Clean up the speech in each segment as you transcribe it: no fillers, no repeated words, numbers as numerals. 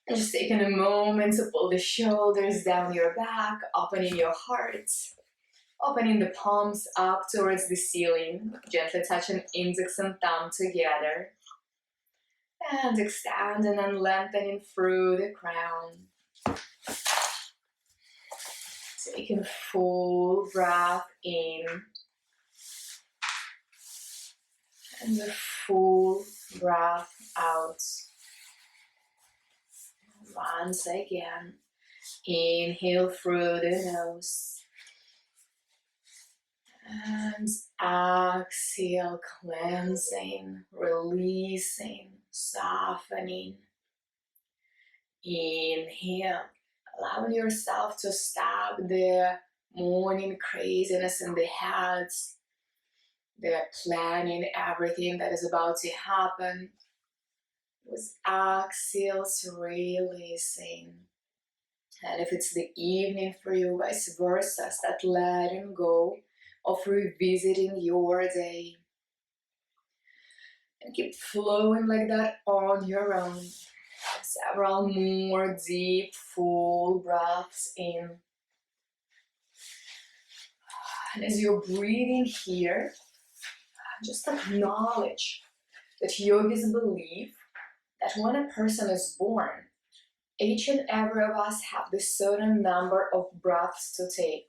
And just taking a moment to pull the shoulders down your back, opening your heart, opening the palms up towards the ceiling, gently touching index and thumb together. And extending and lengthening through the crown. Taking a full breath in. And a full breath out. Once again, inhale through the nose. And exhale, cleansing, releasing, softening. Inhale, allowing yourself to stop the morning craziness in the head, the planning everything that is about to happen. With exhales, releasing. And if it's the evening for you, vice versa, start letting go of revisiting your day. And keep flowing like that on your own. Several more deep, full breaths in. And as you're breathing here, just acknowledge that yogis believe that when a person is born, each and every of us have this certain number of breaths to take.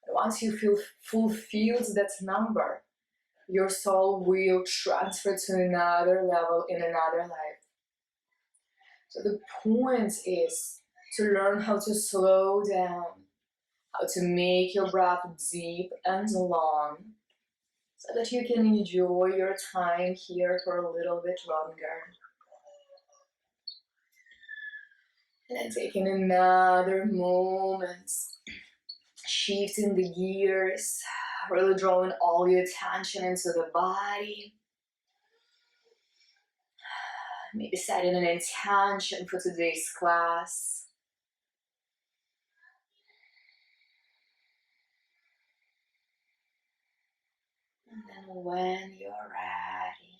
And once you feel fulfilled that number, your soul will transfer to another level in another life. So the point is to learn how to slow down, how to make your breath deep and long, so that you can enjoy your time here for a little bit longer. And then taking another moment, shifting the gears, really drawing all your attention into the body. Maybe setting an intention for today's class. And then when you're ready,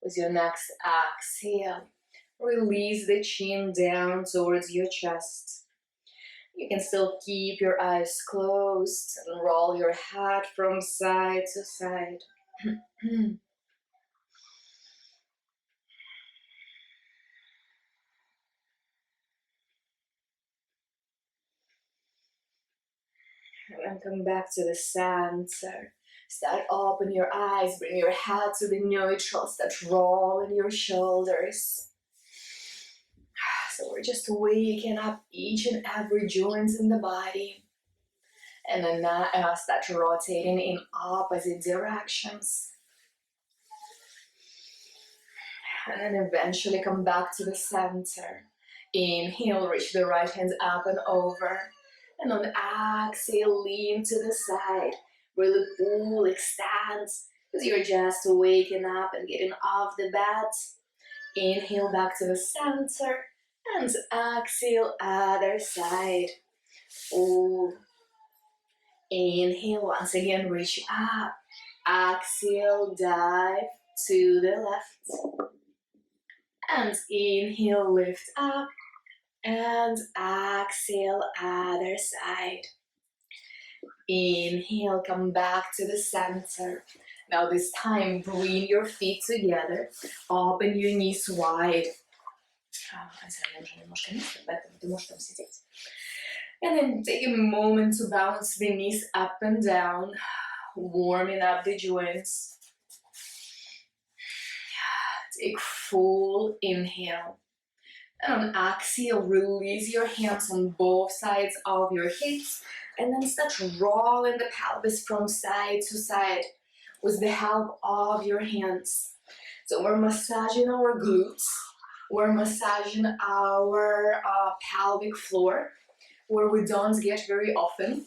with your next exhale, release the chin down towards your chest. You can still keep your eyes closed and roll your head from side to side. And come back to the center. Start open your eyes, bring your head to the neutral, start rolling your shoulders. So we're just waking up each and every joint in the body. And then start rotating in opposite directions. And then eventually come back to the center. Inhale, reach the right hand up and over. And on exhale, lean to the side. Really pull, extend, because you're just waking up and getting off the bed. Inhale back to the center. And exhale, other side. Pull. Inhale, once again, reach up. Exhale, dive to the left. And inhale, lift up. And exhale, other side. Inhale, come back to the center. Now this time, bring your feet together. Open your knees wide. And then take a moment to bounce the knees up and down, warming up the joints. Take full inhale. And on exhale, release your hands on both sides of your hips. And then start rolling the pelvis from side to side with the help of your hands. So we're massaging our glutes. We're massaging our pelvic floor, where we don't get very often.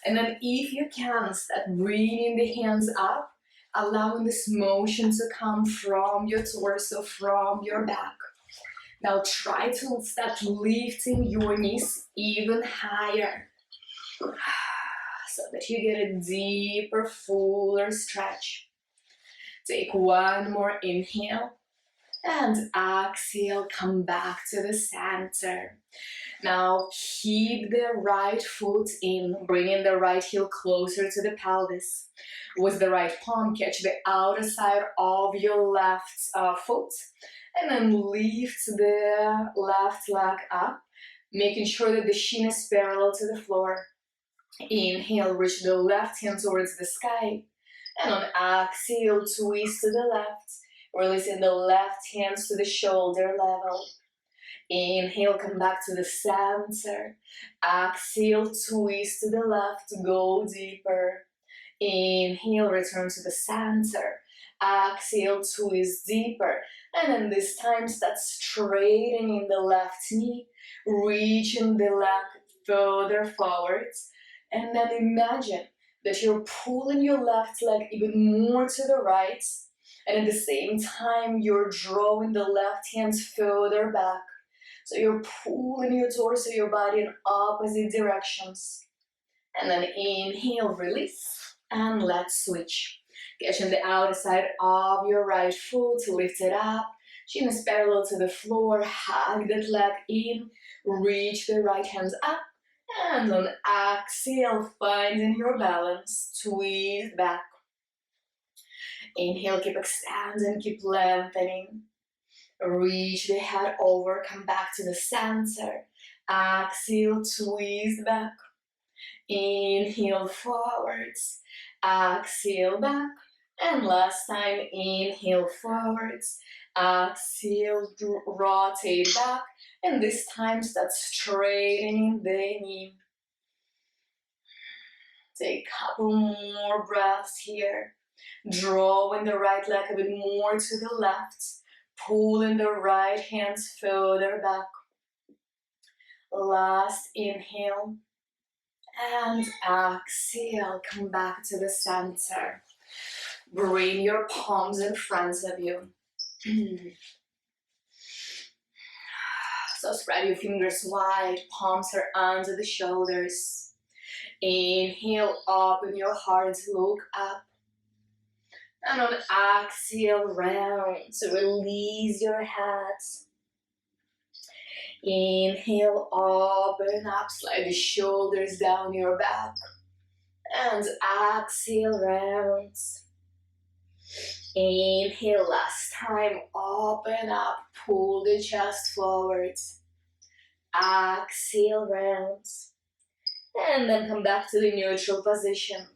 And then if you can, start bringing the hands up, allowing this motion to come from your torso, from your back. Now try to start lifting your knees even higher, so that you get a deeper, fuller stretch. Take one more inhale. And exhale, come back to the center. Now keep the right foot in, bringing the right heel closer to the pelvis. With the right palm, catch the outer side of your left foot, and then lift the left leg up, making sure that the shin is parallel to the floor. Inhale, reach the left hand towards the sky, and on exhale, twist to the left, releasing the left hands to the shoulder level. Inhale, come back to the center. Exhale, twist to the left, go deeper. Inhale, return to the center. Exhale, twist deeper. And then this time, start straightening the left knee, reaching the leg further forwards. And then imagine that you're pulling your left leg even more to the right. And at the same time, you're drawing the left hands further back. So you're pulling your torso, your body in opposite directions. And then inhale, release, and let's switch. Catching the outer side of your right foot, lift it up. Chin is parallel to the floor, hug that leg in, reach the right hands up. And on exhale, finding your balance, twist back. Inhale, keep extending, keep lengthening. Reach the head over, come back to the center. Exhale, twist back. Inhale, forwards. Exhale, back. And last time, inhale, forwards. Exhale, rotate back. And this time, start straightening the knee. Take a couple more breaths here. Drawing the right leg a bit more to the left. Pulling the right hands further back. Last inhale. And exhale, come back to the center. Bring your palms in front of you. So spread your fingers wide, palms are under the shoulders. Inhale, open your heart, look up. And on exhale, round, so release your head. Inhale, open up, slide the shoulders down your back. And exhale, round. Inhale, last time, open up, pull the chest forwards. Exhale, round. And then come back to the neutral position.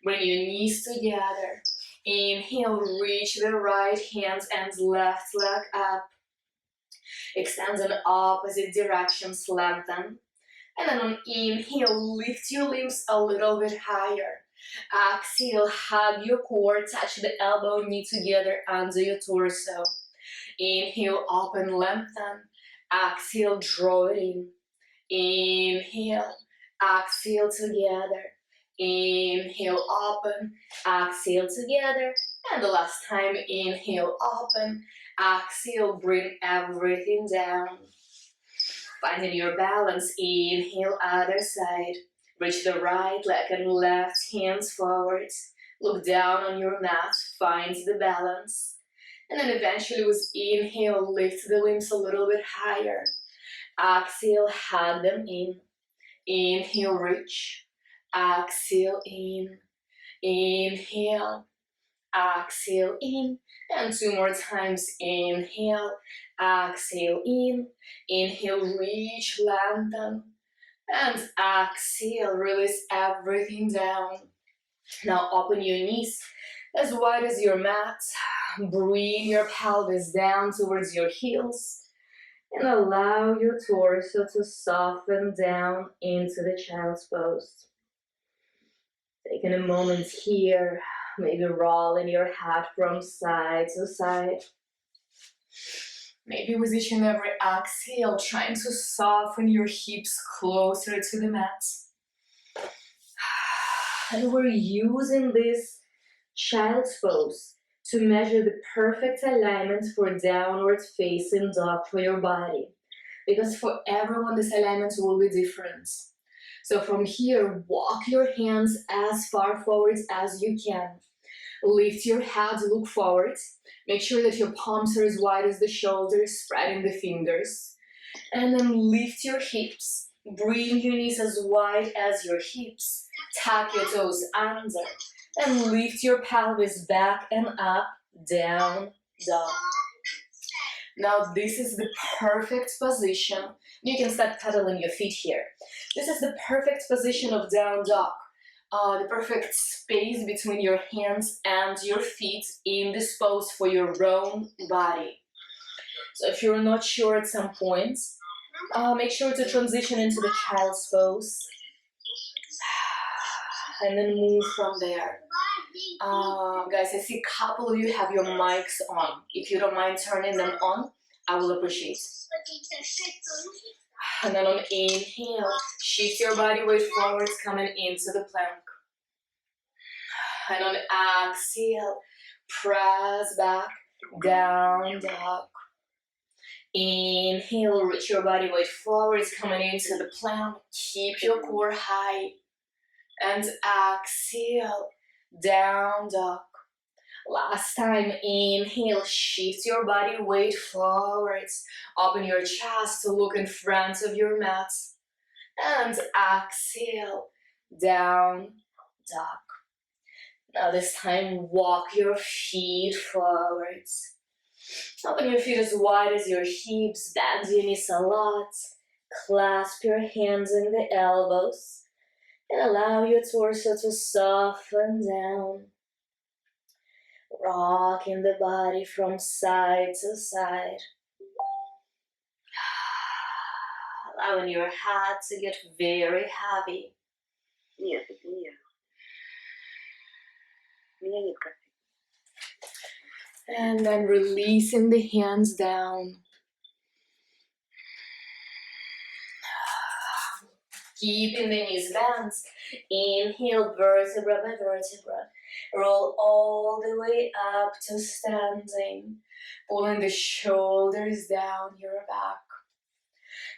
Bring your knees together. Inhale, reach the right hands and left leg up. Extend in opposite directions, lengthen. And then on inhale, lift your limbs a little bit higher. Exhale, hug your core, touch the elbow, knee together under your torso. Inhale, open, lengthen. Exhale, draw it in. Inhale, exhale together. Inhale, open, exhale together. And the last time, inhale, open, exhale, bring everything down. Finding your balance, inhale, other side. Reach the right leg and left hands forwards. Look down on your mat, find the balance. And then eventually with inhale, lift the limbs a little bit higher. Exhale, hug them in. Inhale, reach. Exhale, in. Inhale. Exhale, in. And two more times. Inhale. Exhale, in. Inhale, reach, lengthen. And exhale, release everything down. Now open your knees as wide as your mat. Bring your pelvis down towards your heels. And allow your torso to soften down into the child's pose. Taking a moment here, maybe rolling your head from side to side. Maybe with each and every exhale, trying to soften your hips closer to the mat. And we're using this child's pose to measure the perfect alignment for downward facing dog for your body. Because for everyone, this alignment will be different. So from here, walk your hands as far forwards as you can. Lift your head, look forward. Make sure that your palms are as wide as the shoulders, spreading the fingers. And then lift your hips. Bring your knees as wide as your hips. Tuck your toes under. And lift your pelvis back and up, down, dog. Now this is the perfect position. You can start pedaling your feet here. This is the perfect position of down dog. The perfect space between your hands and your feet in this pose for your own body. So if you're not sure at some point, make sure to transition into the child's pose and then move from there. Guys, I see a couple of you have your mics on. If you don't mind turning them on, I will appreciate it. And then on inhale, shift your body weight forwards, coming into the plank. And on exhale, press back, down dog. Inhale, reach your body weight forwards, coming into the plank. Keep your core high. And exhale, down dog. Last time, inhale, shift your body weight forwards. Open your chest to look in front of your mat. And exhale, down dog. Now this time, walk your feet forwards. Open your feet as wide as your hips, bend your knees a lot. Clasp your hands in the elbows. And allow your torso to soften down. Rocking the body from side to side. Allowing your head to get very heavy. Нет, это не я. У меня нет кофе. And then releasing the hands down. Keeping the knees bent. Inhale, vertebra by vertebra. Roll all the way up to standing. Pulling the shoulders down your back.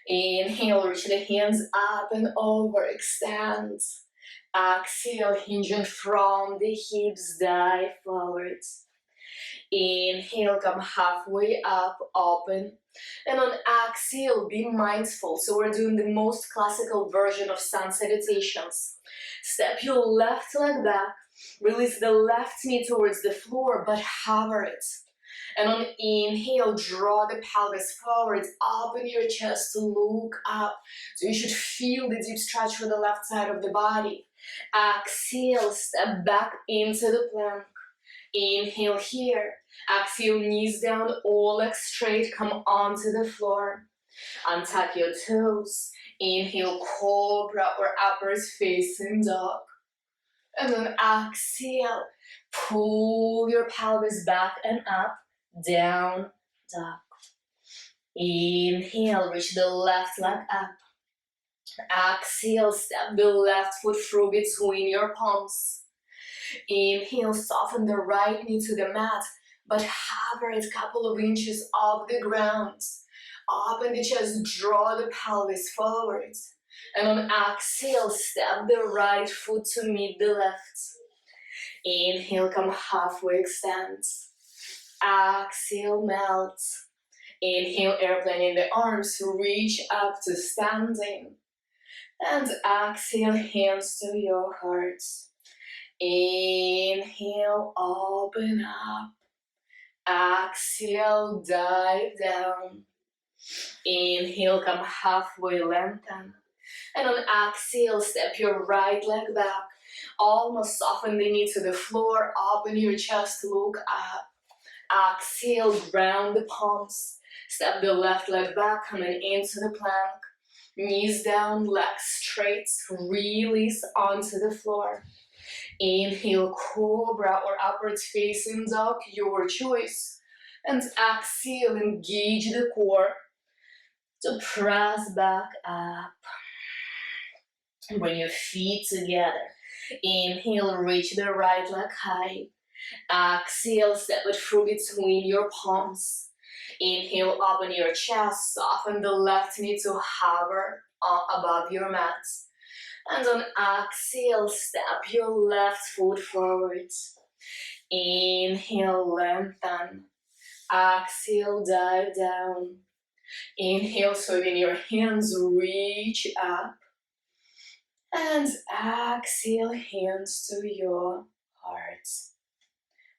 Inhale, reach the hands up and over, extend. Exhale, hinging from the hips, dive forwards. Inhale, come halfway up, open. And on exhale, be mindful. So we're doing the most classical version of sun salutations. Step your left leg back. Release the left knee towards the floor, but hover it. And on inhale, draw the pelvis forward, open your chest to look up. So you should feel the deep stretch for the left side of the body. Exhale, step back into the plank. Inhale here. Exhale, knees down, all legs straight, come onto the floor. Untuck your toes. Inhale, cobra or uppers facing dog. And then exhale, pull your pelvis back and up, down dog. Inhale, reach the left leg up. Exhale, step the left foot through between your palms. Inhale, soften the right knee to the mat, but hover it a couple of inches off the ground. Open the chest, draw the pelvis forward. And on exhale, step the right foot to meet the left. Inhale, come halfway, extend. Exhale, melt. Inhale, airplane in the arms, reach up to standing. And exhale, hands to your heart. Inhale, open up. Exhale, dive down. Inhale, come halfway, lengthen. And on exhale, step your right leg back. Almost soften the knee to the floor. Open your chest, look up. Exhale, ground the palms. Step the left leg back, coming into the plank. Knees down, legs straight. Release onto the floor. Inhale, cobra or upwards facing dog, your choice. And exhale, engage the core to press back up. Bring your feet together. Inhale, reach the right leg high. Exhale, step it through between your palms. Inhale, open your chest, soften the left knee to hover above your mat. And on exhale, step your left foot forwards. Inhale, lengthen. Exhale, dive down. Inhale, so when your hands reach up. And exhale, hands to your heart.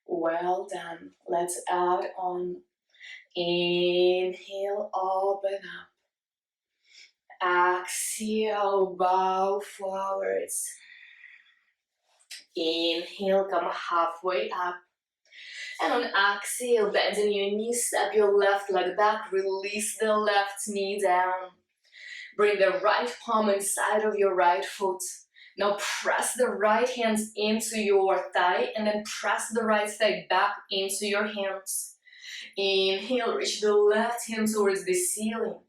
Well done. Let's add on. Inhale, open up. Exhale, bow forwards. Inhale, come halfway up. And on exhale, bending your knees, step your left leg back, release the left knee down. Bring the right palm inside of your right foot. Now press the right hands into your thigh and then press the right thigh back into your hands. Inhale, reach the left hand towards the ceiling.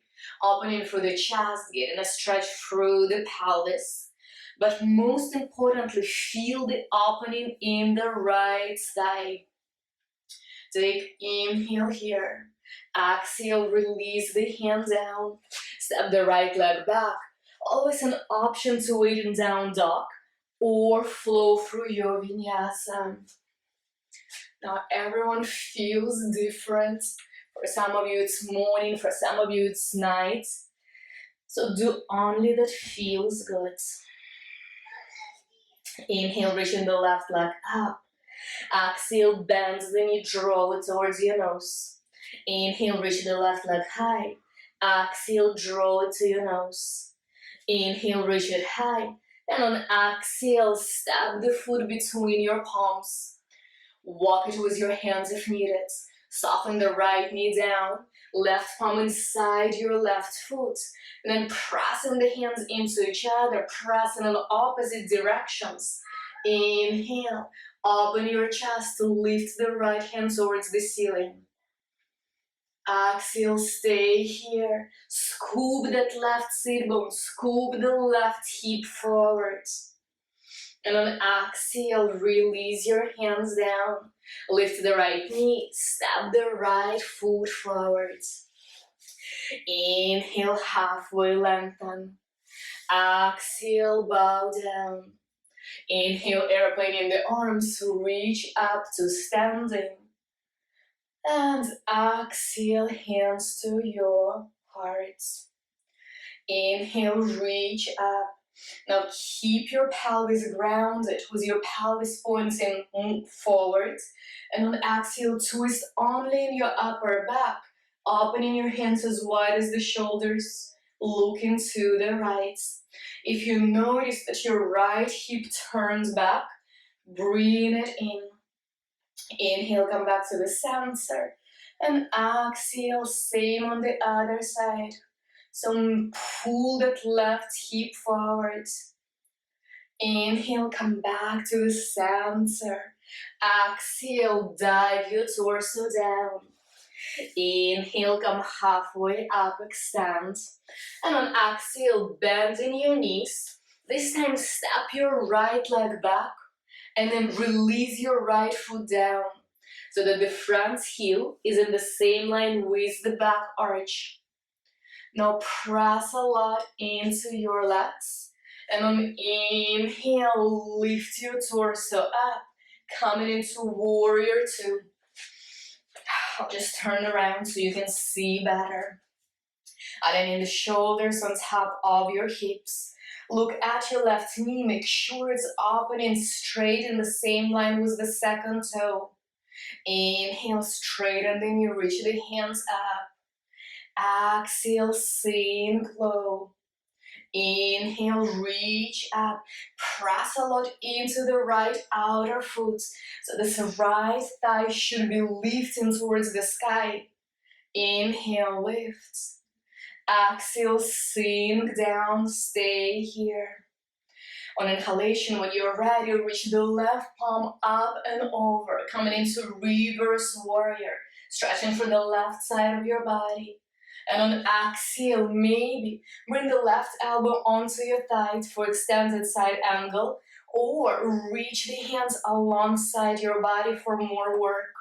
Opening through the chest, getting a stretch through the pelvis. But most importantly, feel the opening in the right thigh. Take inhale here. Exhale, release the hand down. Step the right leg back. Always an option to wait in down dog or flow through your vinyasa. Now everyone feels different. For some of you it's morning, for some of you it's night. So do only that feels good. Inhale, reaching the left leg up. Exhale, bend the knee, draw it towards your nose. Inhale, reach the left leg high. Exhale, draw it to your nose. Inhale, reach it high. And on exhale, step the foot between your palms. Walk it with your hands if needed. Soften the right knee down. Left palm inside your left foot. And then pressing the hands into each other, pressing in opposite directions. Inhale. Open your chest to lift the right hand towards the ceiling. Exhale, stay here. Scoop that left sit bone, scoop the left hip forward. And on exhale, release your hands down. Lift the right knee, step the right foot forward. Inhale, halfway lengthen. Exhale, bow down. Inhale, airplane in the arms, reach up to standing. And exhale, hands to your heart. Inhale, reach up. Now keep your pelvis grounded with your pelvis pointing forward. And on exhale, twist only in your upper back, opening your hands as wide as the shoulders, looking to the right. If you notice that your right hip turns back, breathe it in. Inhale, come back to the center. And exhale, same on the other side. So pull that left hip forward. Inhale, come back to the center. Exhale, dive your torso down. Inhale, come halfway up, extend. And on exhale, bend in your knees. This time, step your right leg back. And then release your right foot down so that the front heel is in the same line with the back arch. Now press a lot into your legs. And on inhale, lift your torso up, coming into warrior two. I'll just turn around so you can see better. Aligning the shoulders on top of your hips. Look at your left knee, make sure it's opening straight in the same line with the second toe. Inhale, straighten the knee, reach the hands up. Exhale, sink low. Inhale, reach up. Press a lot into the right outer foot. So this right thigh should be lifting towards the sky. Inhale, lift. Exhale, sink down, stay here. On inhalation, when you're ready, reach the left palm up and over, coming into reverse warrior, stretching for the left side of your body. And on exhale, maybe bring the left elbow onto your thigh for extended side angle, or reach the hands alongside your body for more work.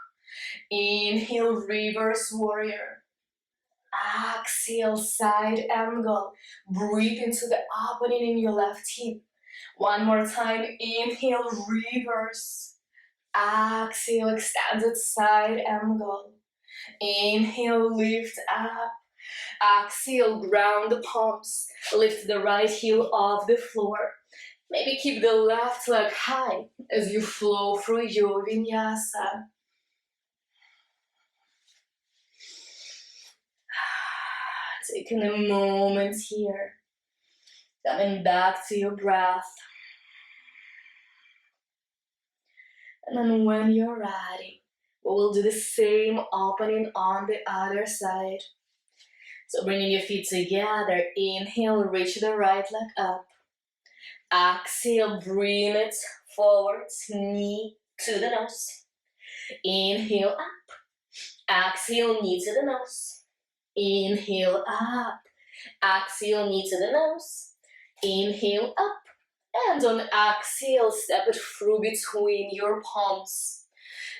Inhale, reverse warrior. Exhale, side angle. Breathe into the opening in your left hip. One more time, inhale, reverse. Exhale, extended side angle. Inhale, lift up. Exhale, ground the palms. Lift the right heel off the floor. Maybe keep the left leg high as you flow through your vinyasa. Taking a moment here. Coming back to your breath. And then when you're ready, we will do the same opening on the other side. So bringing your feet together, inhale, reach the right leg up. Exhale, bring it forward, knee to the nose. Inhale up. Exhale, knee to the nose. Inhale up. Exhale, knee to the nose. Inhale up. And on exhale, step it through between your palms.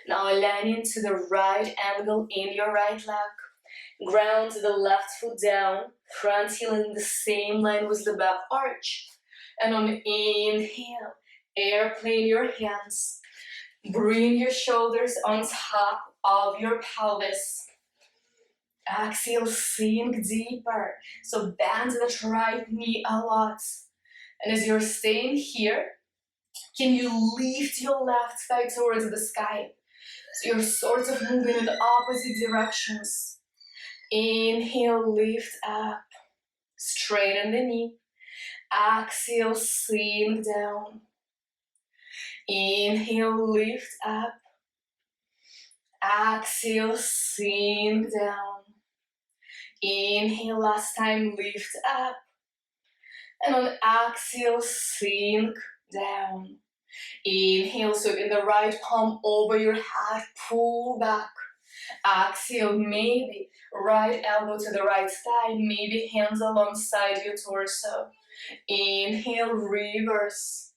Now aligning to the right angle in your right leg. Ground the left foot down, front heel in the same line with the back arch. And on inhale, airplane your hands. Bring your shoulders on top of your pelvis. Exhale, sink deeper. So bend that right knee a lot. And as you're staying here, can you lift your left thigh towards the sky? So you're sort of moving in the opposite directions. Inhale, lift up. Straighten the knee. Exhale, sink down. Inhale, lift up. Exhale, sink down. Inhale, last time, lift up. And on exhale, sink down. Inhale, sweeping the right palm over your head, pull back. Exhale, maybe right elbow to the right thigh, maybe hands alongside your torso. Inhale, reverse.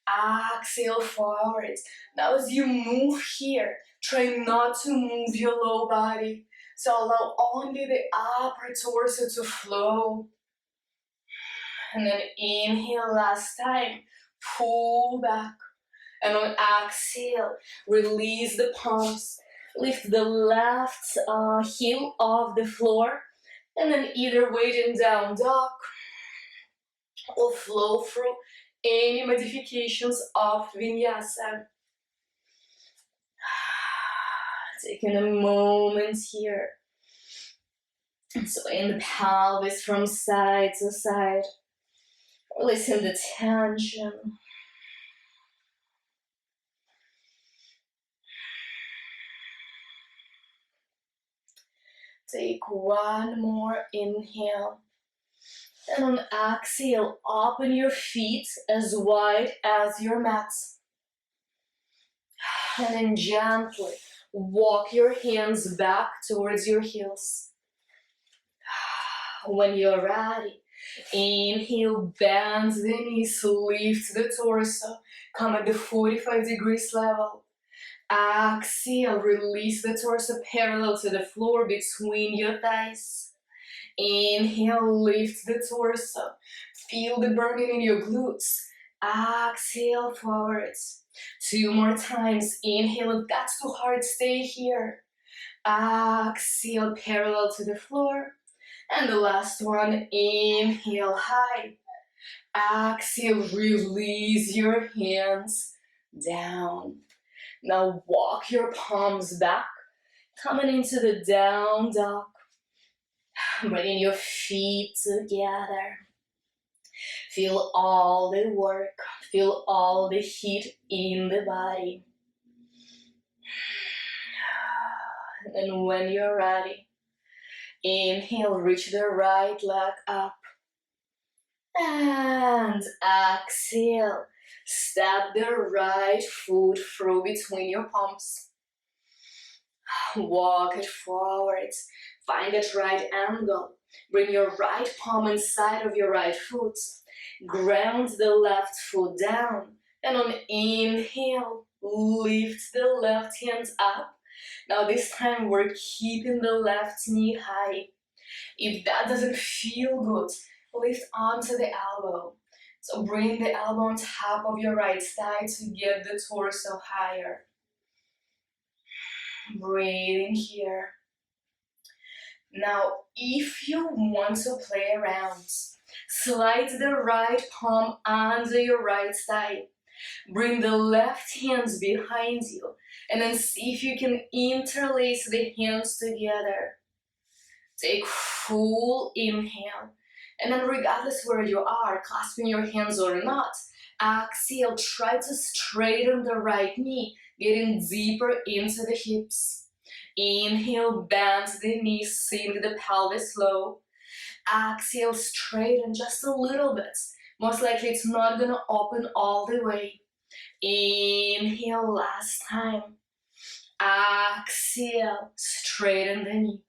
Exhale, forward. Now as you move here, try not to move your low body. So allow only the upper torso to flow. And then inhale, last time, pull back. And on exhale, release the palms. Lift the left heel off the floor. And then either waiting down dog or flow through any modifications of vinyasa. Taking a moment here. Swaying the pelvis from side to side. Releasing the tension. Take one more inhale. And on exhale, open your feet as wide as your mat. And then gently walk your hands back towards your heels. When you're ready, inhale, bend the knees, lift the torso, come at the 45 degrees level. Exhale, release the torso parallel to the floor between your thighs. Inhale, lift the torso. Feel the burning in your glutes. Exhale, forwards. 2 more times. Inhale, if that's too hard, stay here. Exhale, parallel to the floor. And the last one, inhale, high. Exhale, release your hands down. Now walk your palms back, coming into the down dog. Bringing your feet together. Feel all the work, feel all the heat in the body. And when you're ready, inhale, reach the right leg up. And exhale, step the right foot through between your palms. Walk it forward. Find that right angle. Bring your right palm inside of your right foot. Ground the left foot down. And on inhale, lift the left hand up. Now this time we're keeping the left knee high. If that doesn't feel good, lift onto the elbow. So bring the elbow on top of your right thigh to get the torso higher. Breathe in here. Now, if you want to play around, slide the right palm under your right side. Bring the left hands behind you and then see if you can interlace the hands together. Take full inhale. And then regardless where you are, clasping your hands or not, exhale, try to straighten the right knee, getting deeper into the hips. Inhale, bend the knees, sink the pelvis low. Exhale, straighten just a little bit. Most likely it's not gonna open all the way. Inhale, last time. Exhale, straighten the knee.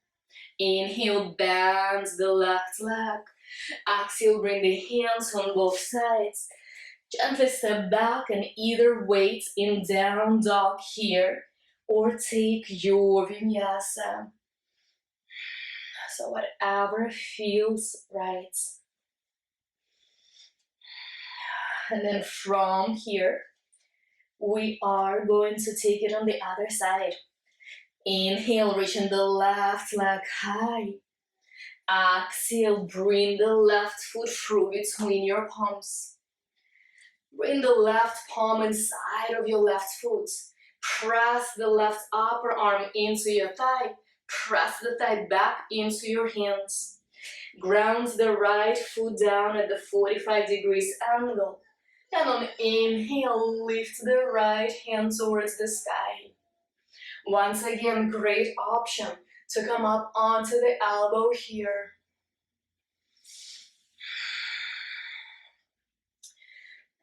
Inhale, bend the left leg. Exhale, bring the hands on both sides. Gently step back and either wait in down dog here or take your vinyasa. So whatever feels right. And then from here, we are going to take it on the other side. Inhale, reaching the left leg high. Exhale, bring the left foot through between your palms. Bring the left palm inside of your left foot. Press the left upper arm into your thigh. Press the thigh back into your hands. Ground the right foot down at the 45 degrees angle. And on inhale, lift the right hand towards the sky. Once again, great option to come up onto the elbow here.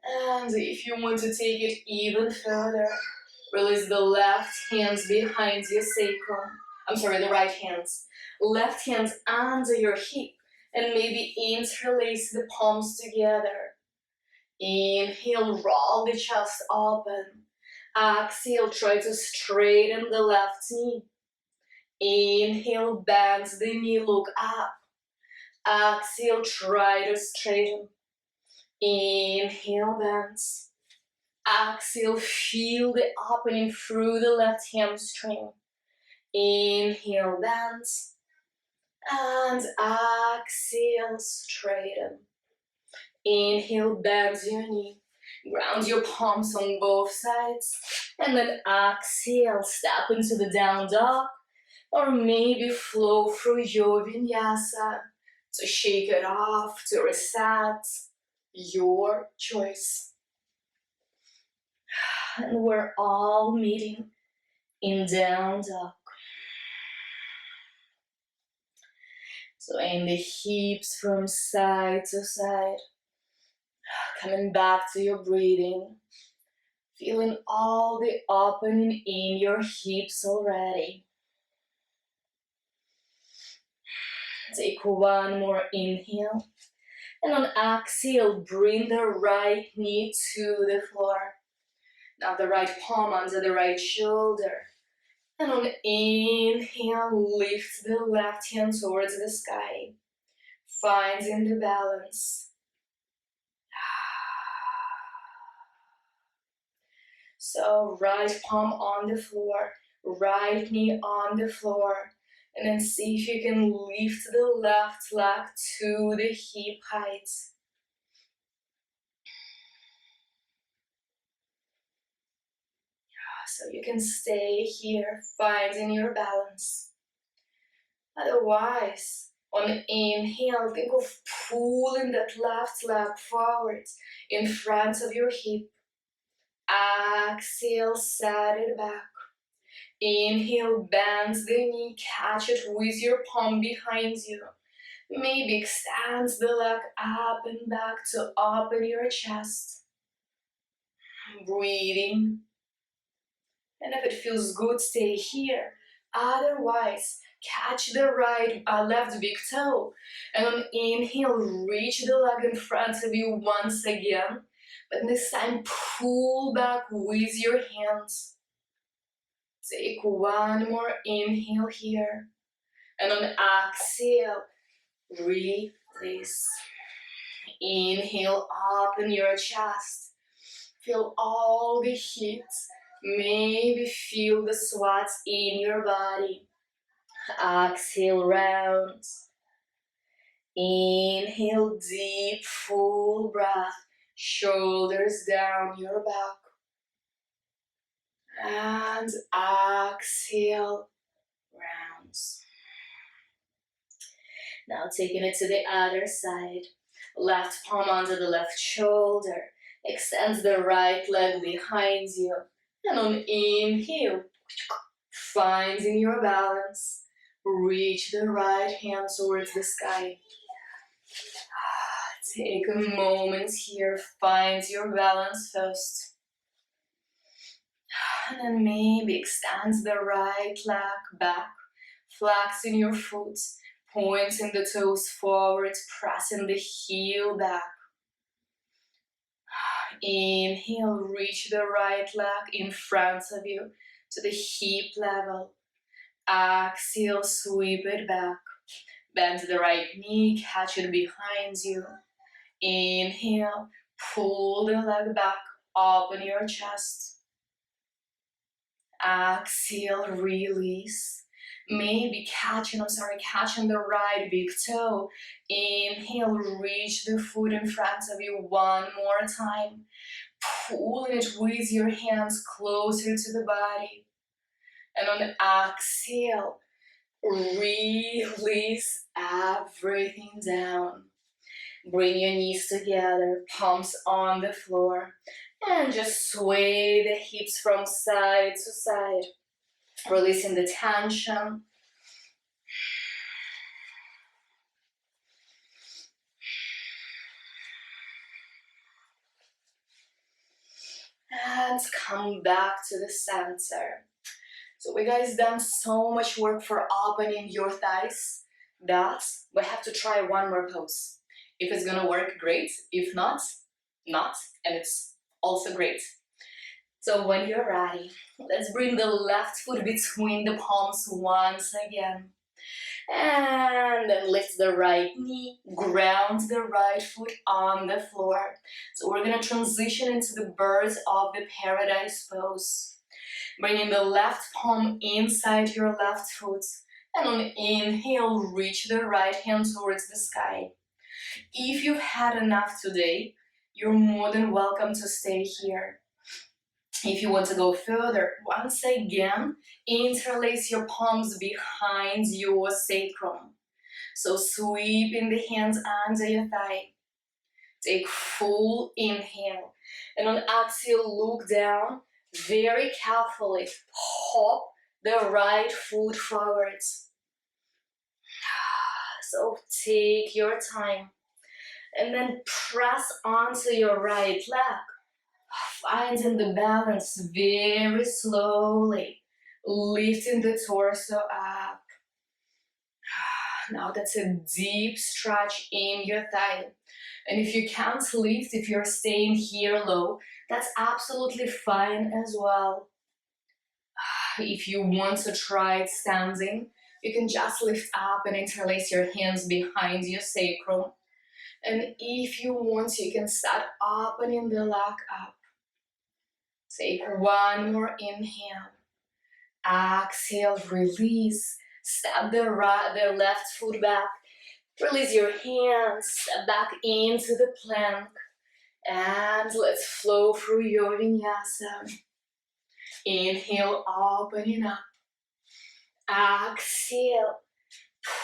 And if you want to take it even further, release the left hands behind your sacrum. The right hands. Left hands under your hip and maybe interlace the palms together. Inhale, roll the chest open. Exhale, try to straighten the left knee. Inhale, bend the knee, look up. Exhale, try to straighten. Inhale, bend. Exhale, feel the opening through the left hamstring. Inhale, bend. And exhale, straighten. Inhale, bend your knee. Ground your palms on both sides. And then exhale, step into the down dog. Or maybe flow through your vinyasa to shake it off, to reset. Your choice. And we're all meeting in down dog. So aim the hips from side to side. Coming back to your breathing. Feeling all the opening in your hips already. Take one more inhale. And on exhale, bring the right knee to the floor. Now the right palm under the right shoulder. And on inhale, lift the left hand towards the sky. Finding the balance. So right palm on the floor, right knee on the floor. And then see if you can lift the left leg to the hip height. So you can stay here, finding your balance. Otherwise, on inhale, think of pulling that left leg forward in front of your hip. Exhale, set it back. Inhale, bend the knee, catch it with your palm behind you. Maybe extend the leg up and back to open your chest. Breathing. And if it feels good, stay here. Otherwise, catch the left big toe. And on inhale, reach the leg in front of you once again. But this time, pull back with your hands. Take one more inhale here. And on exhale, release. Inhale, open your chest. Feel all the heat Maybe feel the sweats in your body. Exhale, rounds. Inhale, deep, full breath. Shoulders down your back. And exhale, rounds. Now taking it to the other side. Left palm under the left shoulder. Extend the right leg behind you. And on inhale, finding your balance. Reach the right hand towards the sky. Take a moment here, find your balance first. And then maybe extend the right leg back, flexing your foot, pointing the toes forward, pressing the heel back. Inhale, reach the right leg in front of you to the hip level. Exhale, sweep it back. Bend the right knee, catch it behind you. Inhale, pull the leg back, open your chest. Exhale, release. Maybe catching the right big toe. Inhale, reach the foot in front of you one more time. Pulling it with your hands closer to the body. And on the exhale, release everything down. Bring your knees together, palms on the floor, and just sway the hips from side to side, releasing the tension. And come back to the center. So we guys done so much work for opening your thighs that we have to try one more pose. If it's gonna work, great. If not, not, and it's also great. So when you're ready, let's bring the left foot between the palms once again. And then lift the right knee, ground the right foot on the floor. So we're gonna transition into the birds of the paradise pose. Bringing the left palm inside your left foot. And on inhale, reach the right hand towards the sky. If you've had enough today, you're more than welcome to stay here. If you want to go further, once again, interlace your palms behind your sacrum. So sweeping the hands under your thigh. Take full inhale. And on exhale, look down. Very carefully hop the right foot forwards. So take your time. And then press onto your right leg. Finding the balance very slowly. Lifting the torso up. Now that's a deep stretch in your thigh. And if you can't lift, if you're staying here low, that's absolutely fine as well. If you want to try it standing, you can just lift up and interlace your hands behind your sacrum. And if you want, you can start opening the leg up. Take one more inhale. Exhale, release. Step the left foot back. Release your hands, step back into the plank. And let's flow through your vinyasa. Inhale, opening up. Exhale,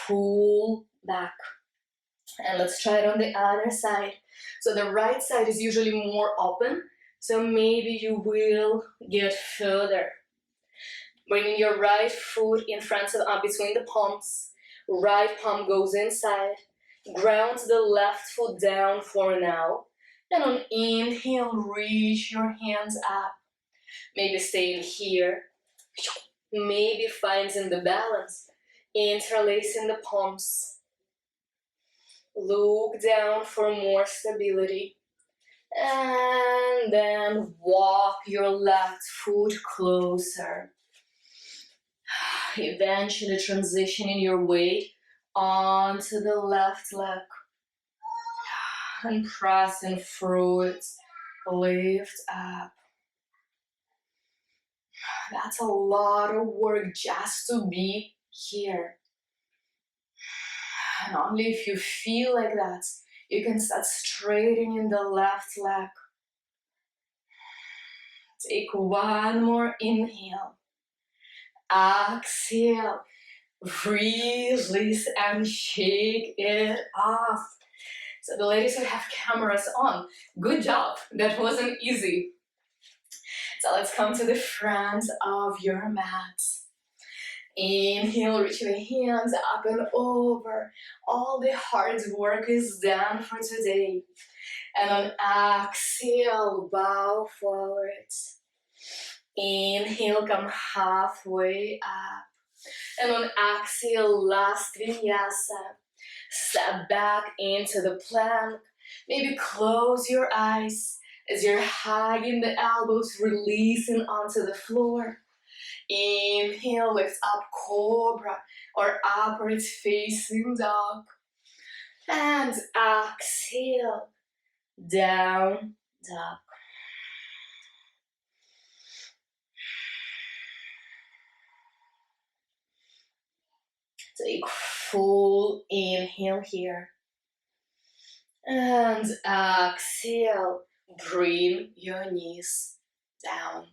pull back. And let's try it on the other side. So the right side is usually more open, so maybe you will get further. Bringing your right foot in front of between the palms. Right palm goes inside. Ground the left foot down for now. And on inhale, reach your hands up. Maybe staying here. Maybe finding the balance. Interlacing the palms. Look down for more stability. And then walk your left foot closer. Eventually transitioning your weight onto the left leg. And pressing through it. Lift up. That's a lot of work just to be here. And only if you feel like that, you can start straightening the left leg. Take one more inhale. Exhale. Release and shake it off. So the ladies who have cameras on, good job. That wasn't easy. So let's come to the front of your mat. Inhale, reach the hands up and over. All the hard work is done for today. And on exhale, bow forward. Inhale, come halfway up. And on exhale, last vinyasa. Step back into the plank. Maybe close your eyes as you're hugging the elbows, releasing onto the floor. Inhale, lift up cobra or upward facing dog. And exhale, down dog. Take full inhale here. And exhale, bring your knees down.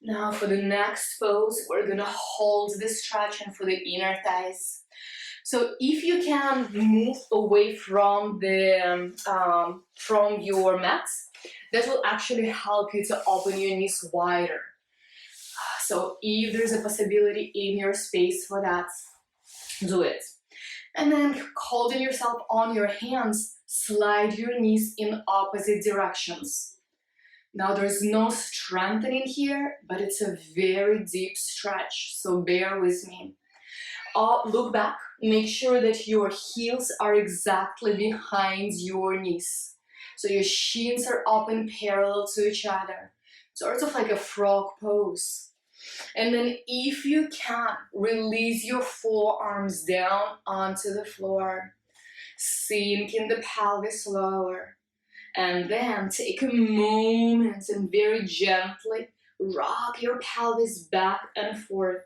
Now for the next pose, we're gonna hold the stretching for the inner thighs. So if you can move away from your mat, that will actually help you to open your knees wider. So if there's a possibility in your space for that, do it. And then holding yourself on your hands, slide your knees in opposite directions. Now there's no strengthening here, but it's a very deep stretch, so bear with me. Look back, make sure that your heels are exactly behind your knees. So your shins are open parallel to each other, sort of like a frog pose. And then if you can, release your forearms down onto the floor, sinking the pelvis lower. And then take a moment and very gently rock your pelvis back and forth.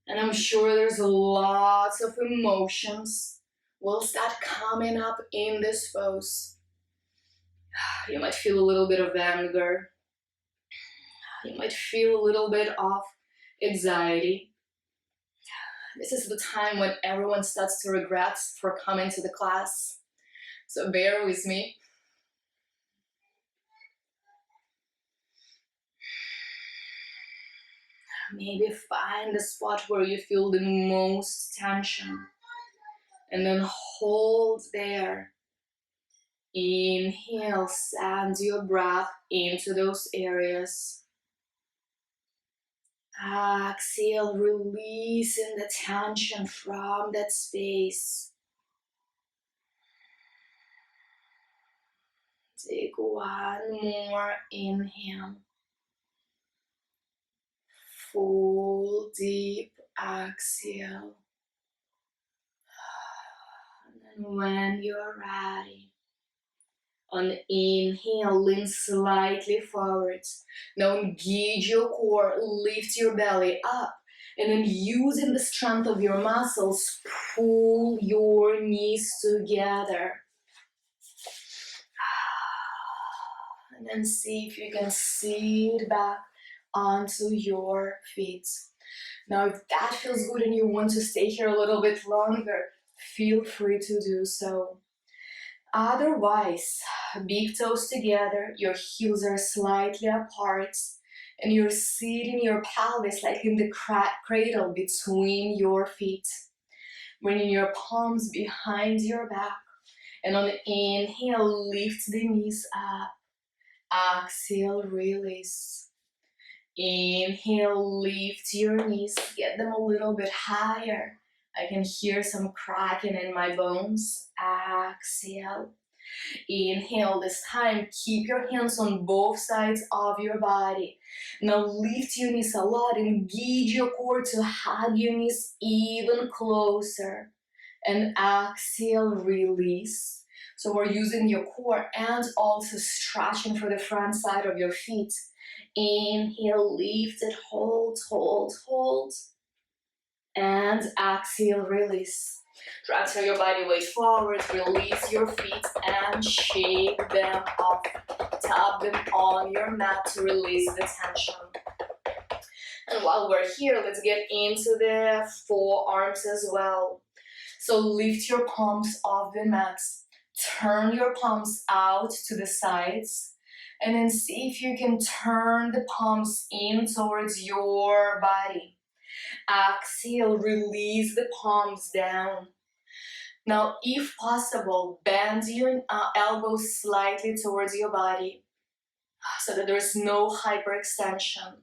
And I'm sure there's lots of emotions will start coming up in this pose. You might feel a little bit of anger. You might feel a little bit of anxiety. This is the time when everyone starts to regret for coming to the class. So bear with me. Maybe find the spot where you feel the most tension. And then hold there. Inhale, send your breath into those areas. Exhale, releasing the tension from that space. Take one more inhale. Full deep exhale. And then when you're ready, on inhale, lean slightly forward. Now engage your core, lift your belly up. And then using the strength of your muscles, pull your knees together. And then see if you can sit back onto your feet. Now if that feels good and you want to stay here a little bit longer, feel free to do so. Otherwise, big toes together, your heels are slightly apart, and you're sitting your pelvis like in the cradle between your feet. Bringing your palms behind your back, and on the inhale, lift the knees up. Exhale, release. Inhale, lift your knees, get them a little bit higher. I can hear some cracking in my bones. Exhale. Inhale this time, keep your hands on both sides of your body. Now lift your knees a lot, engage your core to hug your knees even closer. And exhale, release. So we're using your core and also stretching for the front side of your feet. Inhale, lift it, hold, hold, hold. And exhale, release. Transfer your body weight forward, release your feet and shake them off. Tap them on your mat to release the tension. And while we're here, let's get into the forearms as well. So lift your palms off the mat. Turn your palms out to the sides. And then see if you can turn the palms in towards your body. Exhale, release the palms down. Now, if possible, bend your elbows slightly towards your body so that there's no hyperextension.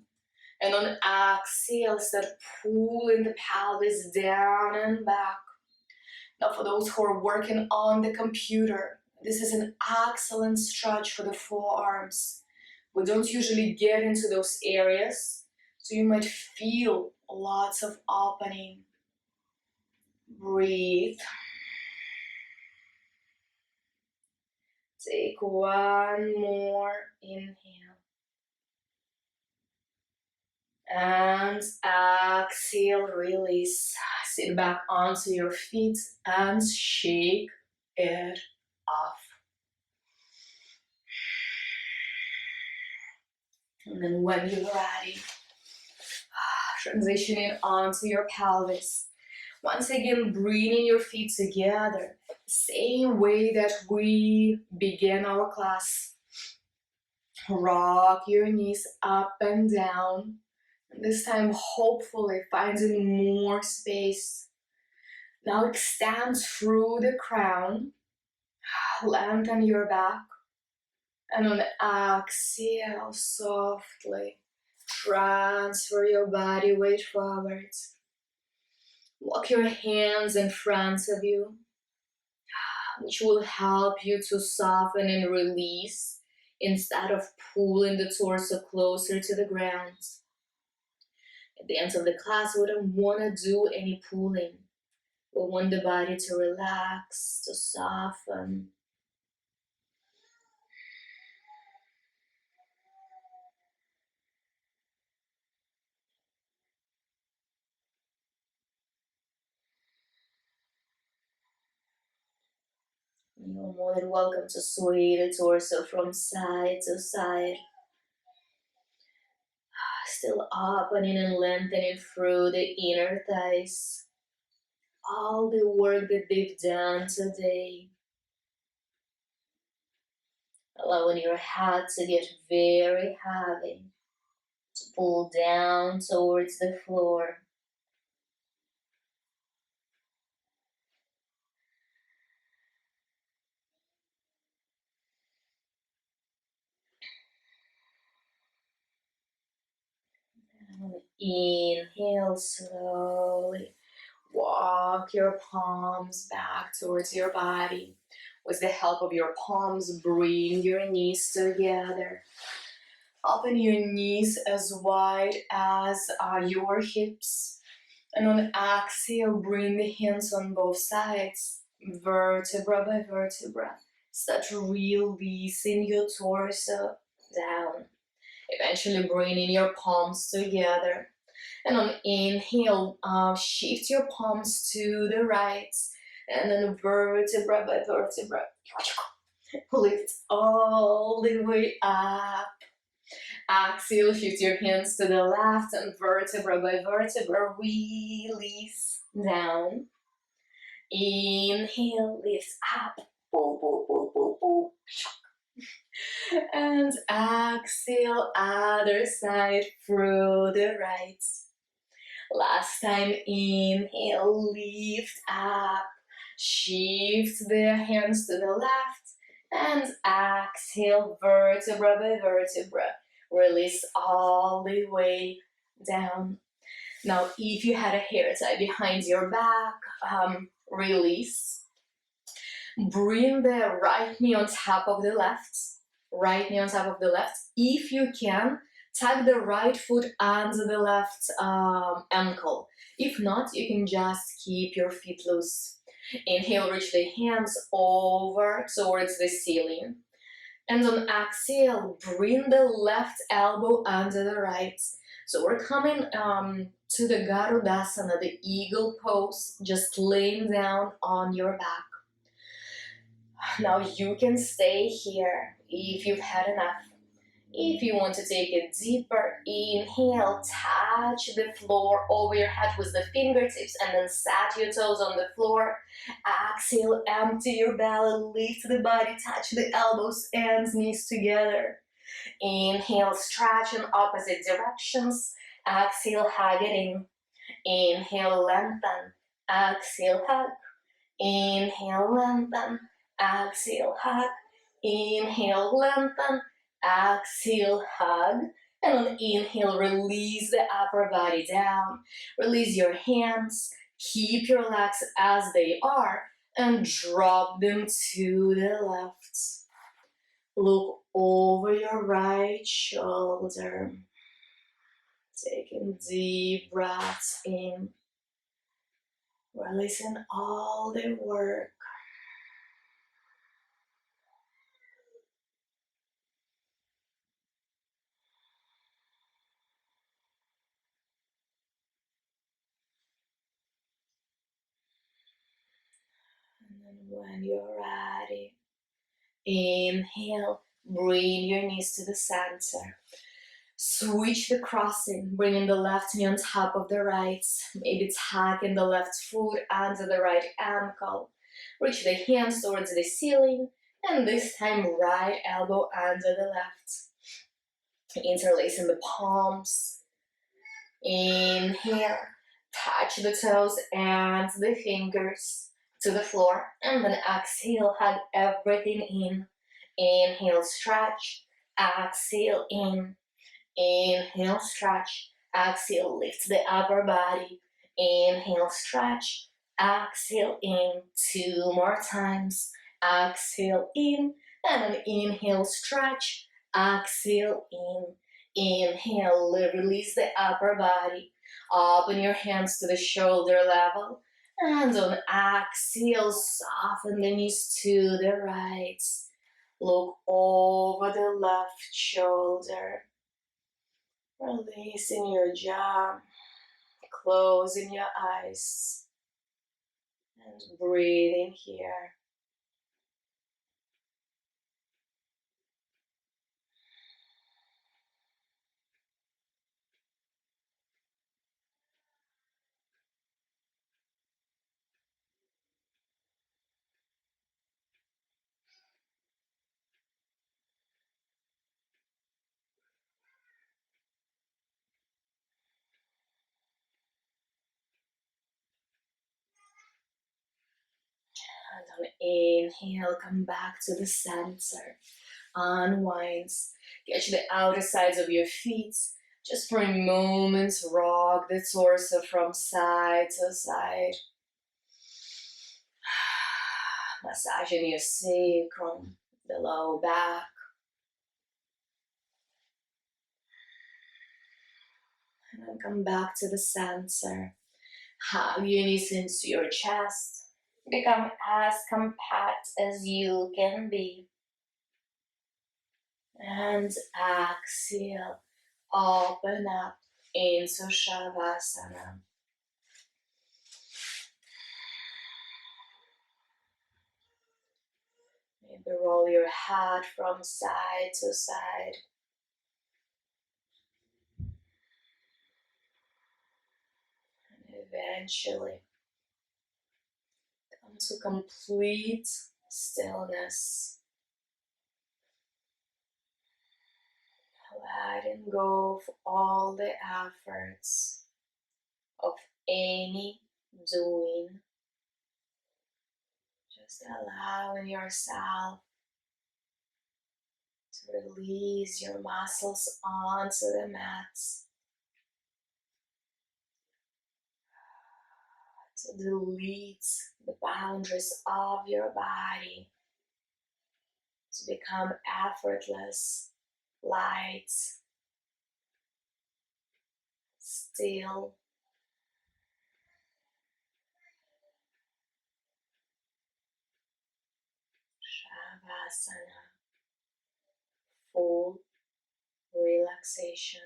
And on exhale, start pulling the pelvis down and back. Now, for those who are working on the computer, this is an excellent stretch for the forearms. We don't usually get into those areas, so you might feel lots of opening. Breathe. Take one more inhale. And exhale, release. Sit back onto your feet and shake it off. And then when you're ready, transitioning onto your pelvis. Once again, bringing your feet together, same way that we began our class. Rock your knees up and down. And this time, hopefully, finding more space. Now extend through the crown. Lengthen your back. And on the exhale, softly transfer your body weight forward. Walk your hands in front of you, which will help you to soften and release instead of pulling the torso closer to the ground. At the end of the class, we don't want to do any pulling. We want the body to relax, to soften. You're more than welcome to sway the torso from side to side. Still opening and lengthening through the inner thighs. All the work that they've done today. Allowing your head to get very heavy, to pull down towards the floor. Inhale slowly. Walk your palms back towards your body. With the help of your palms, bring your knees together. Open your knees as wide as your hips. And on exhale, bring the hands on both sides, vertebra by vertebra. Start releasing your torso down. Eventually bringing your palms together. And on inhale, shift your palms to the right. And then vertebra by vertebra. Lift all the way up. Exhale, shift your hands to the left and vertebra by vertebra, release down. Inhale, lift up, pull, pull, pull, pull, pull. And exhale, other side through the right. Last time, inhale, lift up, shift the hands to the left, and exhale, vertebra by vertebra. Release all the way down. Now, if you had a hair tie behind your back, release. Bring the right knee on top of the left. Right knee on top of the left. If you can, tuck the right foot under the left ankle. If not, you can just keep your feet loose. Inhale, reach the hands over towards the ceiling. And on exhale, bring the left elbow under the right. So we're coming to the Garudasana, the eagle pose, just laying down on your back. Now you can stay here if you've had enough. If you want to take a deeper inhale, touch the floor over your head with the fingertips and then set your toes on the floor. Exhale, empty your belly, lift the body, touch the elbows and knees together. Inhale, stretch in opposite directions. Exhale, hug it in. Inhale, lengthen. Exhale, hug. Inhale, lengthen. Exhale, hug. Inhale, lengthen. Exhale, hug. And on inhale, release the upper body down. Release your hands. Keep your legs as they are and drop them to the left. Look over your right shoulder. Taking deep breaths in. Releasing all the work. And then when you're ready, inhale, bring your knees to the center. Switch the crossing, bringing the left knee on top of the right. Maybe tucking the left foot under the right ankle. Reach the hands towards the ceiling, and this time right elbow under the left. Interlacing the palms. Inhale, touch the toes and the fingers to the floor, and then exhale, hug everything in. Inhale, stretch. Exhale, in. Inhale, stretch. Exhale, lift the upper body. Inhale, stretch. Exhale, in. Two more times. Exhale, in. And inhale, stretch. Exhale, in. Inhale, release the upper body. Open your hands to the shoulder level. And on exhale, soften the knees to the right. Look over the left shoulder. Releasing your jaw, closing your eyes, and breathing here. And on inhale, come back to the center. Unwind. Get the outer sides of your feet. Just for a moment, rock the torso from side to side. Massaging your sacrum, the low back. And then come back to the center. Hug your knees into your chest. Become as compact as you can be. And exhale, open up into Shavasana. Maybe roll your head from side to side. And eventually come to complete stillness. Letting go of all the efforts of any doing. Just allowing yourself to release your muscles onto the mats. To delete the boundaries of your body. To become effortless, light, still. Shavasana, full relaxation.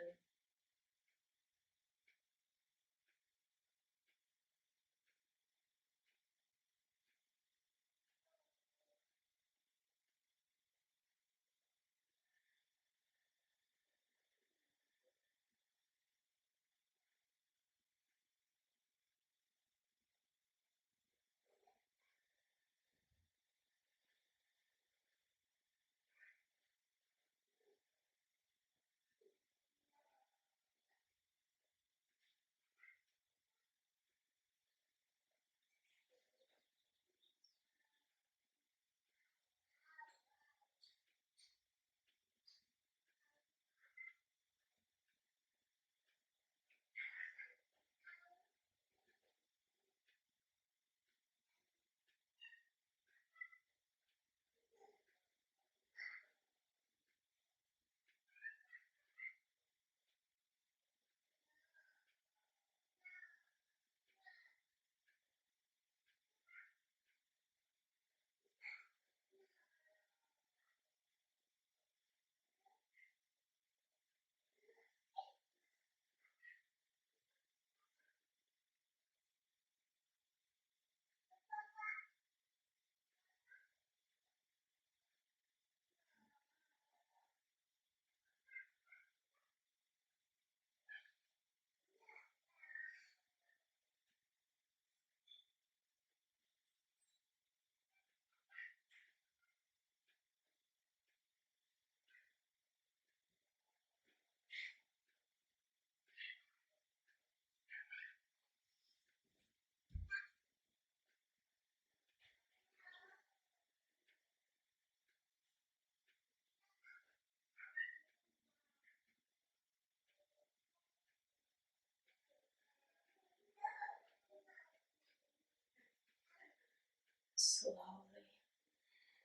Slowly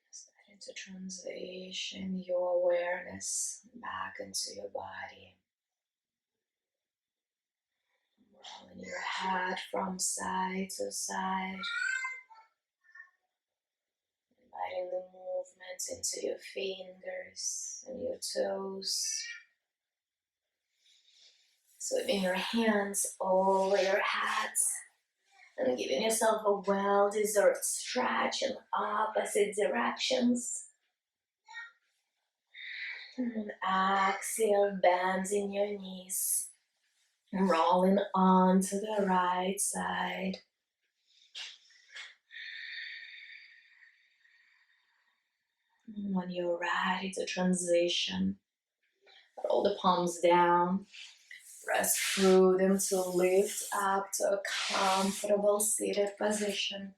starting to transition your awareness back into your body. Rolling your head from side to side, inviting the movement into your fingers and your toes. Sweeping your hands over your head and giving yourself a well-deserved stretch in opposite directions. And exhale, bending your knees, rolling onto the right side. And when you're ready to transition, roll the palms down, press through them to lift up to a comfortable seated position.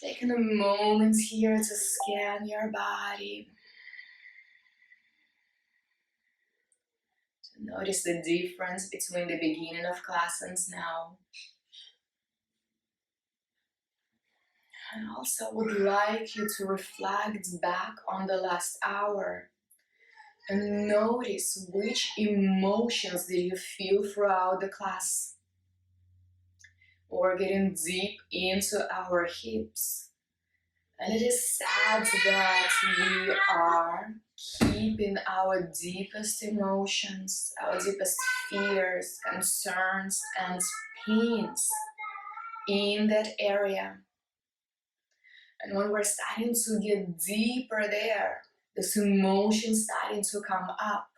Taking a moment here to scan your body, to notice the difference between the beginning of class and now. And also would like you to reflect back on the last hour and notice which emotions did you feel throughout the class. We're getting deep into our hips. And it is sad that we are keeping our deepest emotions, our deepest fears, concerns, and pains in that area. And when we're starting to get deeper there, this emotion starting to come up.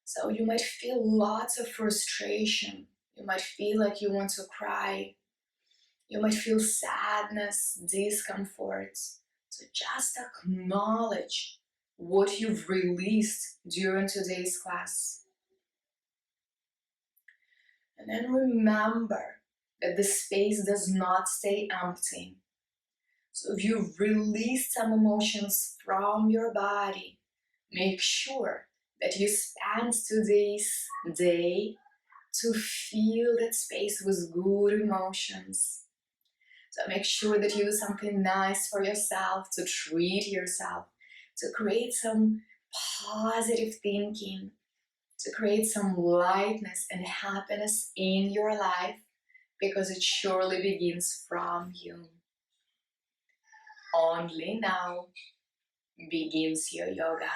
So you might feel lots of frustration. You might feel like you want to cry. You might feel sadness, discomfort. So just acknowledge what you've released during today's class. And then remember that the space does not stay empty. So if you've released some emotions from your body, make sure that you spend today's day to fill that space with good emotions. So make sure that you do something nice for yourself, to treat yourself, to create some positive thinking, to create some lightness and happiness in your life, because it surely begins from you. only now begins your yoga.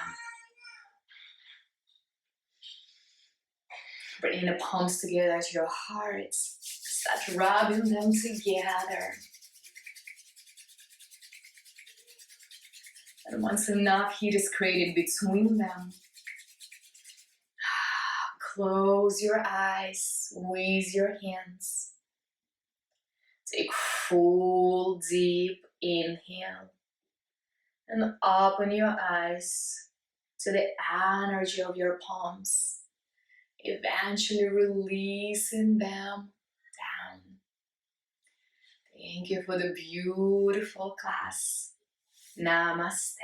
Bringing the palms together to your heart. Start rubbing them together. And once enough heat is created between them, close your eyes with your hands. Take full deep inhale and open your eyes to the energy of your palms, eventually releasing them down. Thank you for the beautiful class. Namaste.